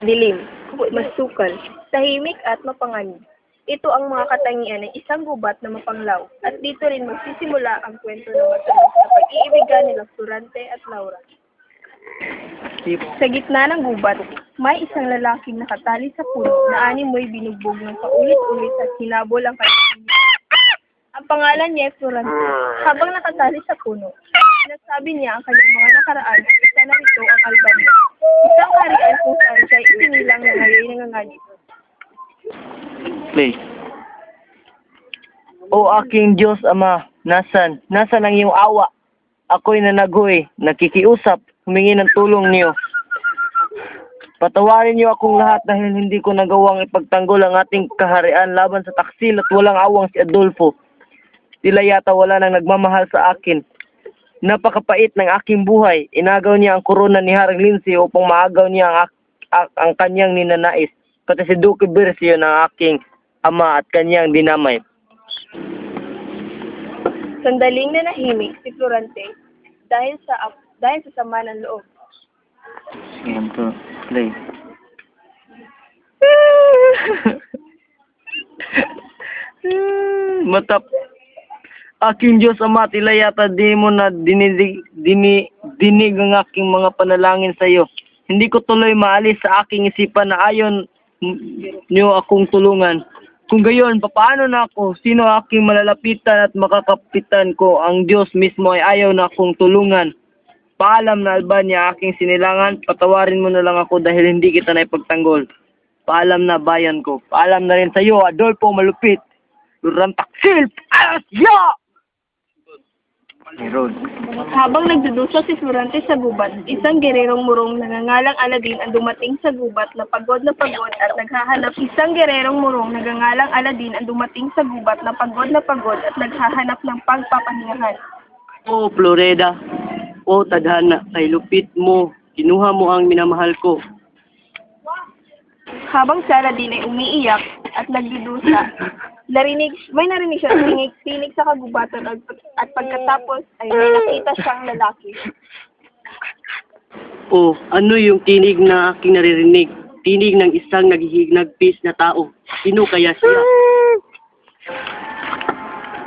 dilim, masukal, tahimik at mapanganib. Ito ang mga katangian ng isang gubat na mapanglaw at dito rin magsisimula ang kwento ng matalas na pag-iibigan nila Florante at Laura. Sa gitna ng gubat, may isang lalaking nakatali sa puno na animoy binugbog ng paulit-ulit at hinabol ang kanyang. Ang pangalan niya ay Florante. Habang nakatali sa puno, sinasabi niya ang kanyang mga nakaraan at isa na rito ang Albania. Isang harian kung saan siya isinilang na ngayon nanganganib. Play. O aking Diyos Ama, nasan ang iyong awa? Ako'y nanagoy, nakikiusap, humingi ng tulong niyo. Patawarin niyo akong lahat dahil hindi ko nagawang ipagtanggol ang ating kaharian laban sa taksil at walang awang si Adolfo. Tila yata wala nang nagmamahal sa akin. Napakapait ng aking buhay. Inagaw niya ang korona ni Haring Lindsay upang maagaw niya ang kanyang ninanais. Pati si Duque Bercio ng aking ama at kanyang dinamay. Sandaling nanahimik si Florante dahil sa sama ng loob. Game to play. Matap. Aking Diyos Ama, tila yata di mo na dinig ang aking mga panalangin sa iyo. Hindi ko tuloy maalis sa aking isipan na ayon niyo akong tulungan. Kung gayon, papaano na ako? Sino aking malalapitan at makakapitan ko? Ang Diyos mismo ay ayaw na akong tulungan. Paalam na Albania, aking sinilangan. Patawarin mo na lang ako dahil hindi kita na ipagtanggol. Paalam na bayan ko. Paalam na rin sa iyo, Adolfo Malupit. Lurantaksil! Asya! Habang nagdudusa si Florante sa gubat, isang gererong murong nagangalang Aladin ang dumating sa gubat na pagod at naghahanap. Isang gererong murong nagangalang Aladin ang dumating sa gubat na pagod at naghahanap ng pagpapahingahan. O Florida, o tadhana, kay lupit mo, kinuha mo ang minamahal ko. Habang si Aladin ay umiiyak at nagdudusa, may narinig siya tinig sa kagubatan at pagkatapos ay may nakita siyang lalaki. O, ano yung tinig na aking naririnig? Tinig ng isang naghihignagpis na tao. Sino kaya siya?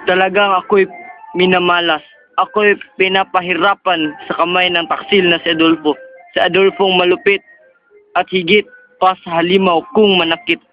Talagang ako'y minamalas. Ako'y pinapahirapan sa kamay ng taksil na si Adolfo. Si Adolfong malupit at higit pa sa halimaw kung manakit.